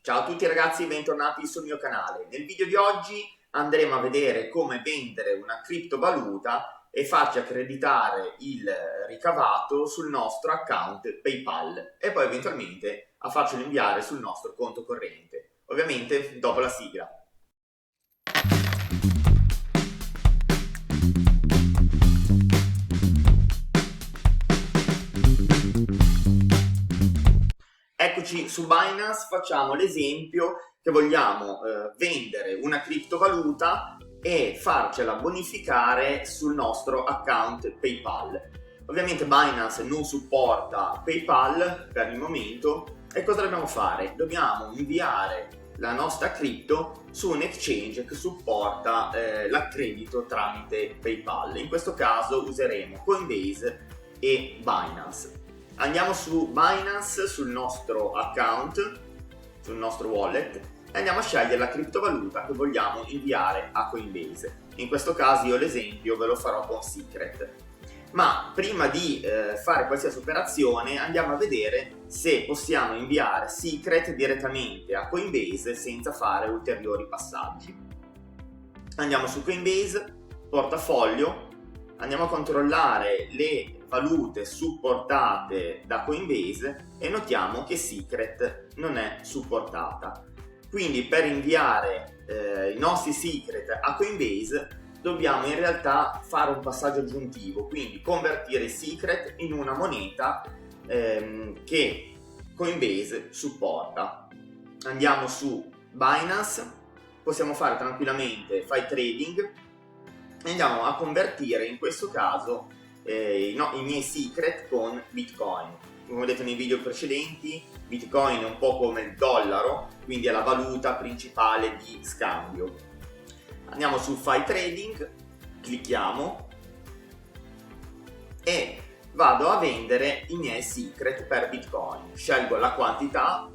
Ciao a tutti ragazzi, bentornati sul mio canale. Nel video di oggi andremo a vedere come vendere una criptovaluta e farci accreditare il ricavato sul nostro account PayPal e poi eventualmente a farcelo inviare sul nostro conto corrente. Ovviamente dopo la sigla. Eccoci su Binance, facciamo l'esempio che vogliamo vendere una criptovaluta e farcela bonificare sul nostro account PayPal. Ovviamente Binance non supporta PayPal per il momento e cosa dobbiamo fare? Dobbiamo inviare la nostra cripto su un exchange che supporta l'accredito tramite PayPal. In questo caso useremo Coinbase e Binance. Andiamo su Binance, sul nostro account, sul nostro wallet e andiamo a scegliere la criptovaluta che vogliamo inviare a Coinbase. In questo caso io l'esempio ve lo farò con Secret. Ma prima di fare qualsiasi operazione andiamo a vedere se possiamo inviare Secret direttamente a Coinbase senza fare ulteriori passaggi. Andiamo su Coinbase, portafoglio, andiamo a controllare le valute supportate da Coinbase e notiamo che Secret non è supportata. Quindi per inviare i nostri Secret a Coinbase dobbiamo in realtà fare un passaggio aggiuntivo, quindi convertire i Secret in una moneta che Coinbase supporta. Andiamo su Binance, possiamo fare tranquillamente fai trading e andiamo a convertire in questo caso i miei Secret con Bitcoin. Come ho detto nei video precedenti, Bitcoin è un po' come il dollaro, quindi è la valuta principale di scambio. Andiamo su Fai Trading, clicchiamo e vado a vendere i miei Secret per Bitcoin. Scelgo la quantità,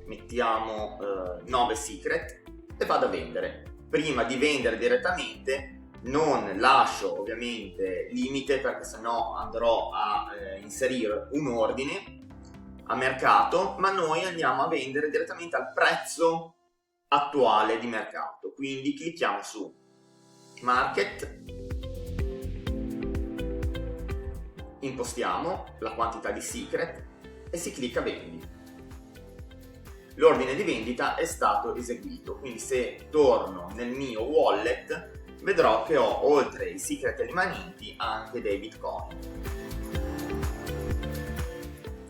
mettiamo 9 Secret e vado a vendere. Prima di vendere direttamente non lascio ovviamente limite, perché sennò andrò a inserire un ordine a mercato, ma noi andiamo a vendere direttamente al prezzo attuale di mercato. Quindi clicchiamo su Market, impostiamo la quantità di Secret e si clicca Vendi. L'ordine di vendita è stato eseguito, quindi se torno nel mio wallet vedrò che ho, oltre i Secret rimanenti, anche dei Bitcoin.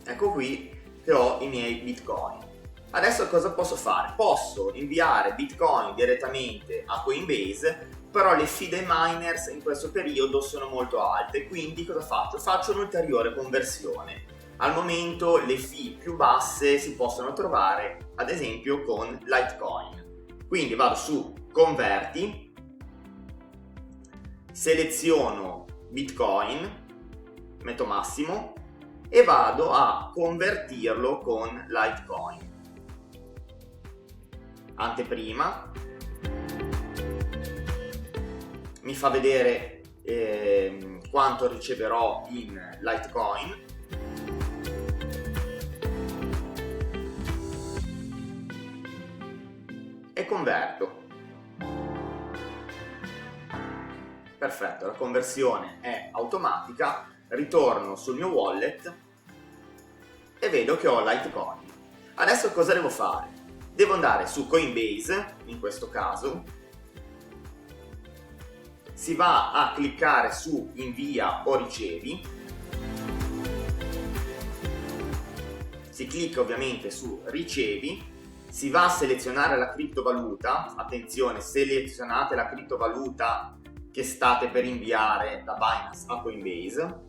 Ecco qui che ho i miei Bitcoin. Adesso cosa posso fare? Posso inviare Bitcoin direttamente a Coinbase, però le fee dei miners in questo periodo sono molto alte, quindi cosa faccio? Faccio un'ulteriore conversione. Al momento le fee più basse si possono trovare ad esempio con Litecoin. Quindi vado su Converti, seleziono Bitcoin, metto massimo e vado a convertirlo con Litecoin. Anteprima, mi fa vedere quanto riceverò in Litecoin. E converto. Perfetto, la conversione è automatica, ritorno sul mio wallet e vedo che ho Litecoin. Adesso cosa devo fare? Devo andare su Coinbase, in questo caso, si va a cliccare su invia o ricevi, si clicca ovviamente su ricevi, si va a selezionare la criptovaluta, attenzione, selezionate la criptovaluta che state per inviare da Binance a Coinbase,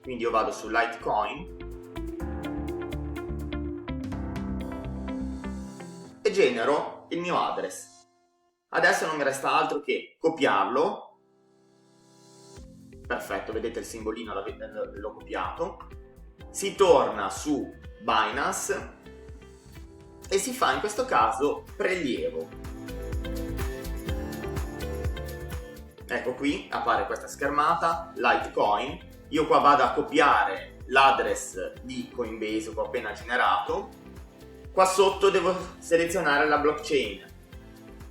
quindi io vado su Litecoin e genero il mio address. Adesso non mi resta altro che copiarlo. Perfetto, vedete il simbolino, l'ho copiato. Si torna su Binance e si fa in questo caso prelievo. Ecco qui appare questa schermata, Litecoin. Io qua vado a copiare l'address di Coinbase che ho appena generato. Qua sotto devo selezionare la blockchain,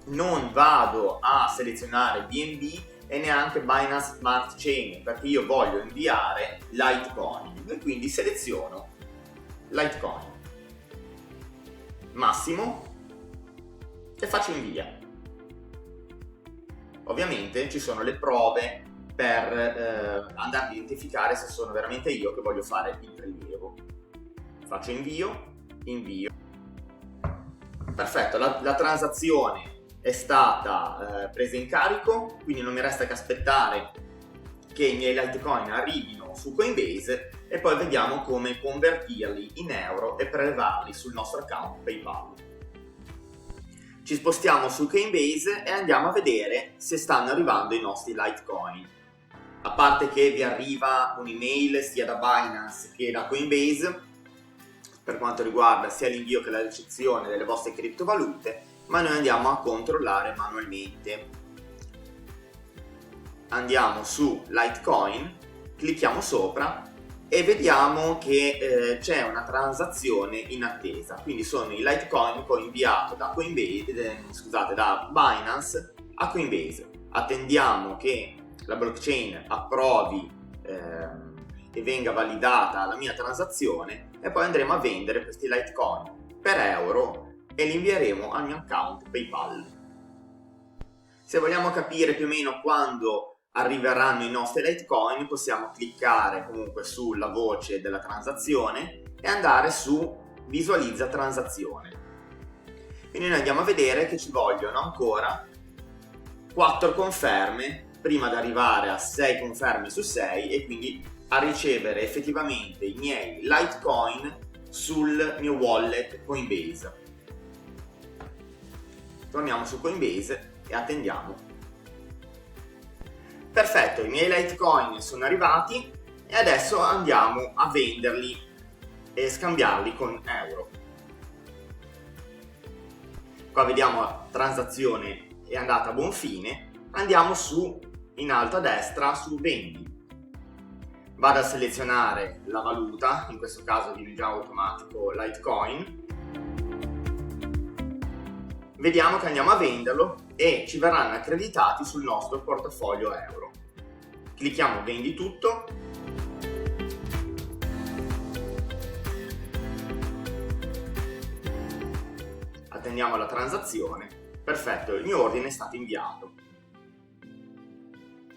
non vado a selezionare BNB e neanche Binance Smart Chain perché io voglio inviare Litecoin e quindi seleziono Litecoin, massimo, e faccio invia. Ovviamente ci sono le prove per andare a identificare se sono veramente io che voglio fare il prelievo. Faccio invio. Perfetto, la transazione è stata presa in carico, quindi non mi resta che aspettare che i miei Litecoin arrivino su Coinbase e poi vediamo come convertirli in euro e prelevarli sul nostro account PayPal. Ci spostiamo su Coinbase e andiamo a vedere se stanno arrivando i nostri Litecoin. A parte che vi arriva un'email sia da Binance che da Coinbase per quanto riguarda sia l'invio che la ricezione delle vostre criptovalute, ma noi andiamo a controllare manualmente. Andiamo su Litecoin, clicchiamo sopra e vediamo che c'è una transazione in attesa, quindi sono i Litecoin che ho inviato da da Binance a Coinbase. Attendiamo che la blockchain approvi e venga validata la mia transazione e poi andremo a vendere questi Litecoin per euro e li invieremo al mio account PayPal. Se vogliamo capire più o meno quando arriveranno i nostri Litecoin, possiamo cliccare comunque sulla voce della transazione e andare su visualizza transazione. Quindi noi andiamo a vedere che ci vogliono ancora 4 conferme prima di arrivare a 6 conferme su 6 e quindi a ricevere effettivamente i miei Litecoin sul mio wallet Coinbase. Torniamo su Coinbase e attendiamo. Perfetto, i miei Litecoin sono arrivati e adesso andiamo a venderli e scambiarli con euro. Qua vediamo la transazione è andata a buon fine. Andiamo su in alto a destra su vendi. Vado a selezionare la valuta, in questo caso viene già automatico Litecoin. Vediamo che andiamo a venderlo e ci verranno accreditati sul nostro portafoglio euro. Clicchiamo vendi tutto. Attendiamo la transazione. Perfetto, il mio ordine è stato inviato.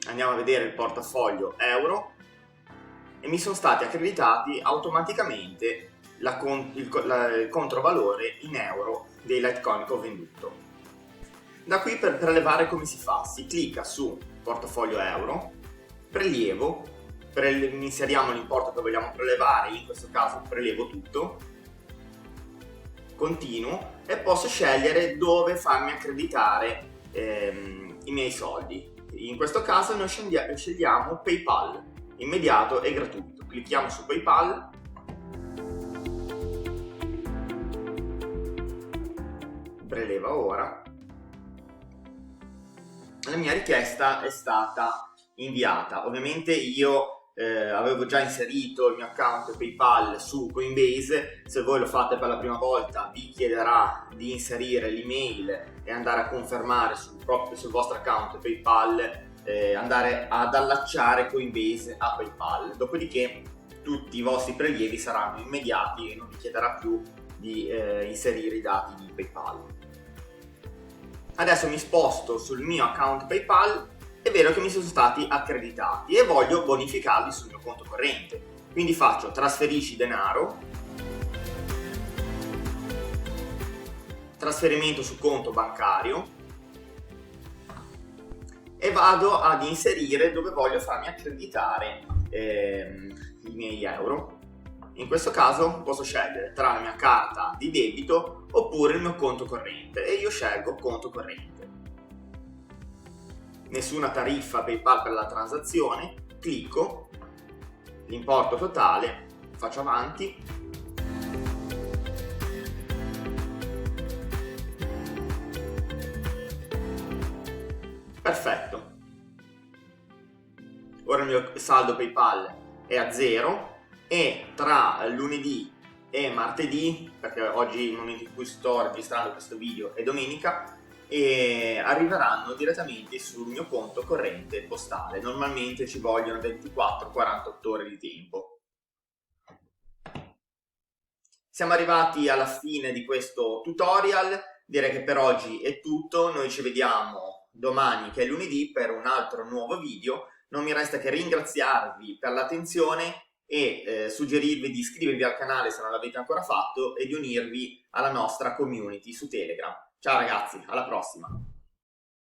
Andiamo a vedere il portafoglio euro e mi sono stati accreditati automaticamente il controvalore in euro dei Litecoin che ho venduto. Da qui per prelevare come si fa? Si clicca su portafoglio euro, prelievo, inseriamo l'importo che vogliamo prelevare, in questo caso prelevo tutto, continuo e posso scegliere dove farmi accreditare i miei soldi. In questo caso noi scegliamo PayPal, immediato e gratuito. Clicchiamo su PayPal. Preleva ora. La mia richiesta è stata inviata. Ovviamente io avevo già inserito il mio account PayPal su Coinbase. Se voi lo fate per la prima volta vi chiederà di inserire l'email e andare a confermare sul vostro account PayPal, andare ad allacciare Coinbase a PayPal. Dopodiché tutti i vostri prelievi saranno immediati e non vi chiederà più di inserire i dati di PayPal. Adesso mi sposto sul mio account PayPal. È vero che mi sono stati accreditati e voglio bonificarli sul mio conto corrente, quindi faccio trasferisci denaro, trasferimento su conto bancario e vado ad inserire dove voglio farmi accreditare i miei euro. In questo caso posso scegliere tra la mia carta di debito oppure il mio conto corrente e io scelgo conto corrente. Nessuna tariffa PayPal per la transazione, clicco, l'importo totale, faccio avanti. Perfetto. Ora il mio saldo PayPal è a 0 e tra lunedì è martedì, perché oggi, il momento in cui sto registrando questo video, è domenica, e arriveranno direttamente sul mio conto corrente postale. Normalmente ci vogliono 24-48 ore di tempo. Siamo arrivati alla fine di questo tutorial, direi che per oggi è tutto, noi ci vediamo domani che è lunedì per un altro nuovo video. Non mi resta che ringraziarvi per l'attenzione e suggerirvi di iscrivervi al canale se non l'avete ancora fatto e di unirvi alla nostra community su Telegram. Ciao ragazzi, alla prossima!